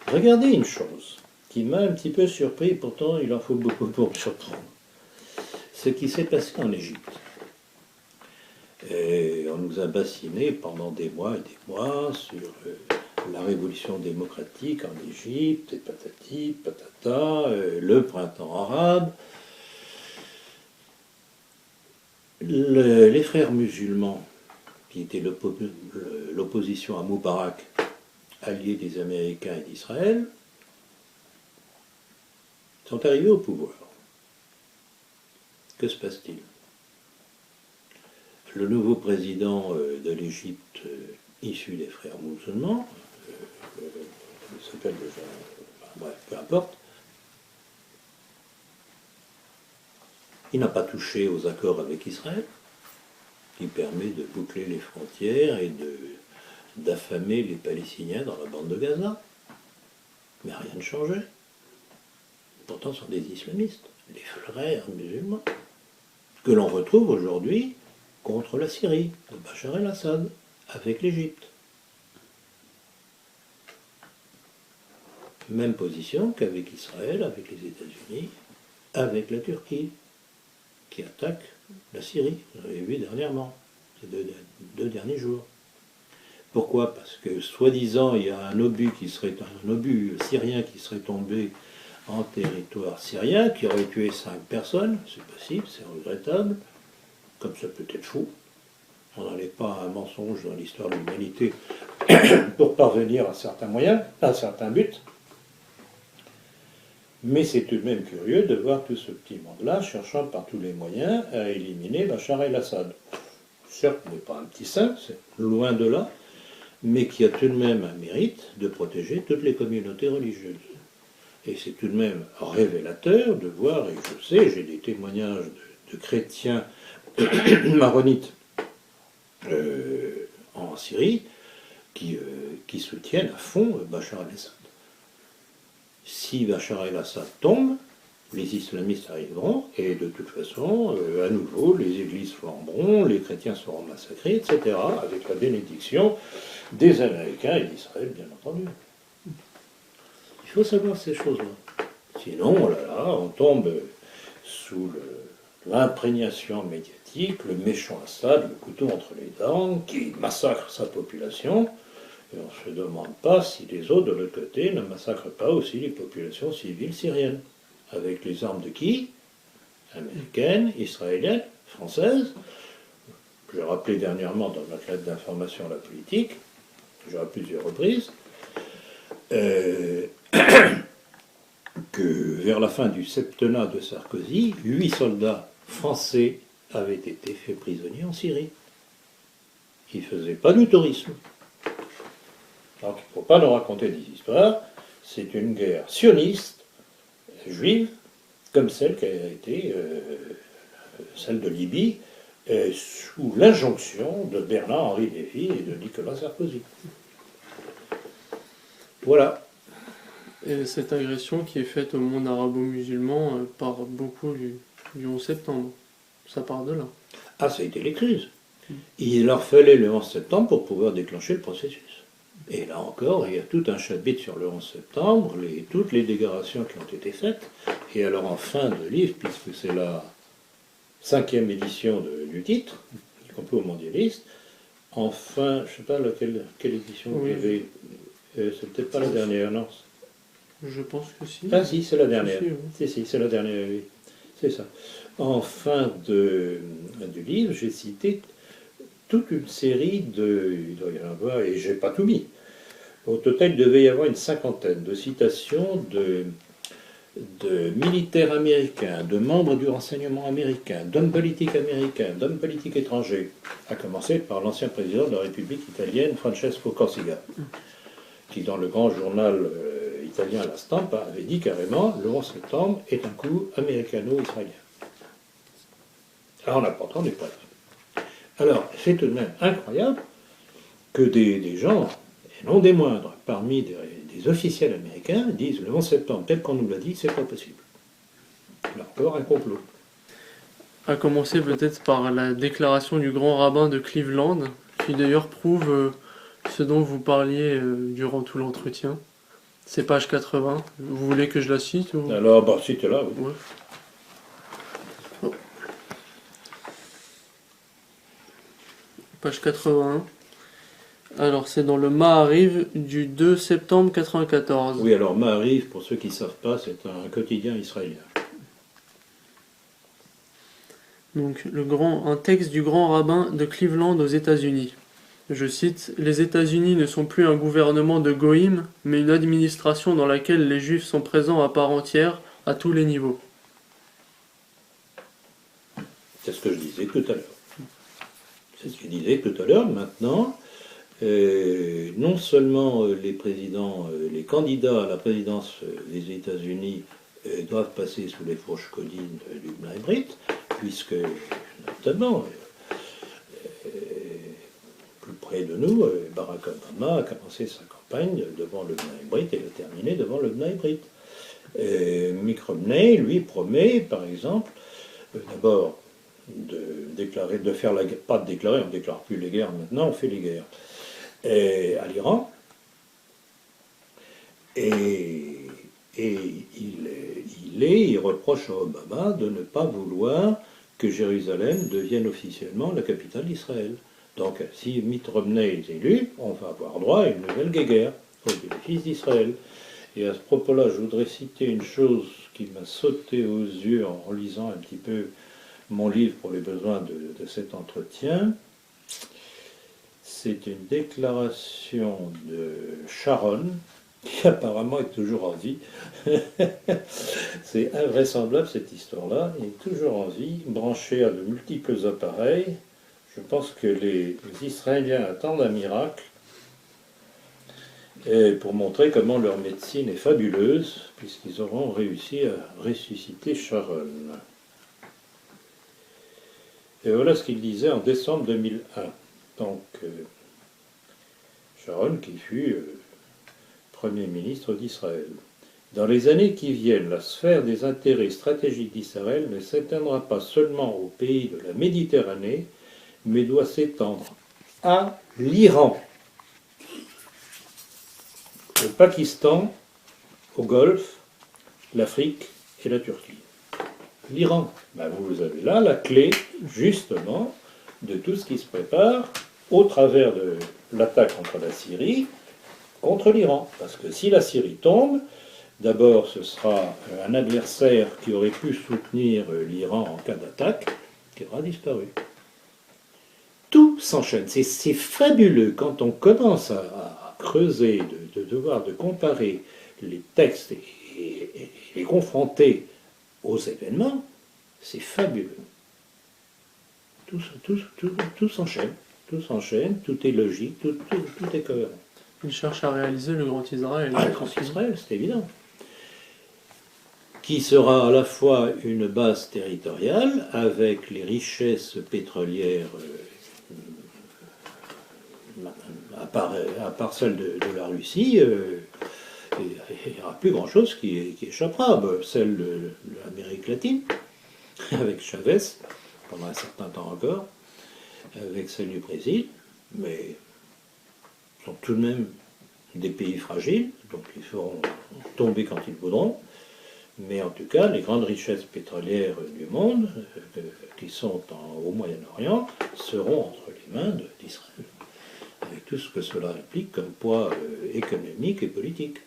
Regardez une chose qui m'a un petit peu surpris, pourtant il en faut beaucoup pour me surprendre. Ce qui s'est passé en Égypte. Et on nous a bassinés pendant des mois et des mois sur la révolution démocratique en Égypte, et patati, patata, le printemps arabe. Les frères musulmans, qui étaient l'opposition à Moubarak, alliés des Américains et d'Israël, sont arrivés au pouvoir. Que se passe-t-il? Le nouveau président de l'Égypte, issu des frères musulmans, il s'appelle déjà, bref, peu importe, il n'a pas touché aux accords avec Israël, qui permet de boucler les frontières et d'affamer les Palestiniens dans la bande de Gaza. Mais rien ne changeait. Pourtant, ce sont des islamistes, les frères musulmans, que l'on retrouve aujourd'hui contre la Syrie, de Bachar el-Assad, avec l'Égypte. Même position qu'avec Israël, avec les États-Unis, avec la Turquie, qui attaque la Syrie. Vous avez vu dernièrement, ces deux derniers jours. Pourquoi? Parce que, soi-disant, il y a un obus syrien qui serait tombé en territoire syrien, qui aurait tué 5 personnes. C'est possible, c'est regrettable. Comme ça peut être fou. On n'en est pas à un mensonge dans l'histoire de l'humanité pour parvenir à certains moyens, à certains buts. Mais c'est tout de même curieux de voir tout ce petit monde-là cherchant par tous les moyens à éliminer Bachar el-Assad. Certes, il n'est pas un petit saint, c'est loin de là, mais qui a tout de même un mérite de protéger toutes les communautés religieuses. Et c'est tout de même révélateur de voir, et je sais, j'ai des témoignages de chrétiens maronites en Syrie qui soutiennent à fond Bachar el-Assad. Si Bachar el-Assad tombe, les islamistes arriveront et de toute façon, à nouveau, les églises flamberont, les chrétiens seront massacrés, etc., avec la bénédiction des Américains et d'Israël, bien entendu. Il faut savoir ces choses-là. Sinon, oh là là, on tombe sous l'imprégnation médiatique, le méchant Assad, le couteau entre les dents, qui massacre sa population, et on ne se demande pas si les autres, de l'autre côté, ne massacrent pas aussi les populations civiles syriennes. Avec les armes de qui? Américaines, israéliennes, françaises. J'ai rappelé dernièrement dans ma lettre d'information à la politique, j'ai à plusieurs reprises, que vers la fin du septennat de Sarkozy, 8 soldats français avaient été faits prisonniers en Syrie. Ils ne faisaient pas du tourisme. Donc il ne faut pas nous raconter des histoires. C'est une guerre sioniste, juive, comme celle qui a été celle de Libye, sous l'injonction de Bernard-Henri Lévy et de Nicolas Sarkozy. Voilà. Et cette agression qui est faite au monde arabo-musulman part beaucoup du 11 septembre. Ça part de là. Ah, ça a été les crises. Il leur fallait le 11 septembre pour pouvoir déclencher le processus. Et là encore, il y a tout un chapitre sur le 11 septembre, toutes les déclarations qui ont été faites. Et alors en fin de livre, puisque c'est la 5e édition du titre, du complot mondialiste, enfin, je ne sais pas quelle édition vous avez, c'est peut-être pas la dernière, non? Je pense que si. Ah si, c'est la dernière. Si, c'est la dernière, oui. C'est ça. En fin du livre, j'ai cité toute une série il doit y en avoir, et je n'ai pas tout mis. Au total, il devait y avoir une 50aine de citations de militaires américains, de membres du renseignement américain, d'hommes politiques américains, d'hommes politiques étrangers, à commencer par l'ancien président de la République italienne, Francesco Cossiga, qui dans le grand journal italien La Stampa avait dit carrément le 11 septembre est un coup américano-israélien. Alors en apportant des preuves. Alors, c'est tout de même incroyable que des gens, et non des moindres, parmi des officiels américains, disent le 11 septembre, tel qu'on nous l'a dit, c'est pas possible. Là encore, un complot. À commencer peut-être par la déclaration du grand rabbin de Cleveland, qui d'ailleurs prouve ce dont vous parliez durant tout l'entretien, C'est page 80. Vous voulez que je la cite ou... Alors, bah, si tu es là, oui. Ouais. Page 81. Alors, c'est dans le Maariv du 2 septembre 94. Oui, alors Maariv, pour ceux qui ne savent pas, c'est un quotidien israélien. Donc, un texte du grand rabbin de Cleveland aux États-Unis. Je cite: Les États-Unis ne sont plus un gouvernement de goïm, mais une administration dans laquelle les Juifs sont présents à part entière, à tous les niveaux. C'est ce que je disais tout à l'heure. C'est ce que je disais tout à l'heure. Maintenant, non seulement les présidents, les candidats à la présidence des États-Unis doivent passer sous les fourches codines du Bnei Brit, puisque, notamment, plus près de nous, Barack Obama a commencé sa campagne devant le Bnei Brit et l'a terminée devant le Bnei Brit. Mitt Romney, lui, promet, par exemple, d'abord de déclarer, de faire la guerre, pas de déclarer, on ne déclare plus les guerres maintenant, on fait les guerres, à l'Iran. Et il reproche à Obama de ne pas vouloir que Jérusalem devienne officiellement la capitale d'Israël. Donc, si Mitt Romney est élu, on va avoir droit à une nouvelle guerre au bénéfice d'Israël. Et à ce propos-là, je voudrais citer une chose qui m'a sauté aux yeux en lisant un petit peu mon livre pour les besoins de cet entretien. C'est une déclaration de Sharon, qui apparemment est toujours en vie. C'est invraisemblable cette histoire-là. Il est toujours en vie, branché à de multiples appareils. Je pense que les Israéliens attendent un miracle pour montrer comment leur médecine est fabuleuse, puisqu'ils auront réussi à ressusciter Sharon. Et voilà ce qu'il disait en décembre 2001. Donc, Sharon qui fut Premier ministre d'Israël. Dans les années qui viennent, la sphère des intérêts stratégiques d'Israël ne s'éteindra pas seulement aux pays de la Méditerranée, mais doit s'étendre à l'Iran, au Pakistan, au Golfe, l'Afrique et la Turquie. L'Iran, ben vous avez là la clé, justement, de tout ce qui se prépare au travers de l'attaque contre la Syrie, contre l'Iran. Parce que si la Syrie tombe, d'abord ce sera un adversaire qui aurait pu soutenir l'Iran en cas d'attaque, qui aura disparu. Tout s'enchaîne. C'est fabuleux quand on commence à creuser, de comparer les textes et les confronter aux événements, c'est fabuleux. Tout s'enchaîne. Tout s'enchaîne, tout est logique, tout est cohérent. Il cherche à réaliser le Grand Israël. Ah, le Grand Israël, c'est évident. Qui sera à la fois une base territoriale avec les richesses pétrolières à part celle de la Russie, il n'y aura plus grand-chose qui échappera. Celle de l'Amérique latine, avec Chavez, pendant un certain temps encore, avec celle du Brésil, mais sont tout de même des pays fragiles, donc ils feront tomber quand ils voudront. Mais en tout cas, les grandes richesses pétrolières du monde, qui sont au Moyen-Orient, seront entre les mains d'Israël, avec tout ce que cela implique comme poids économique et politique.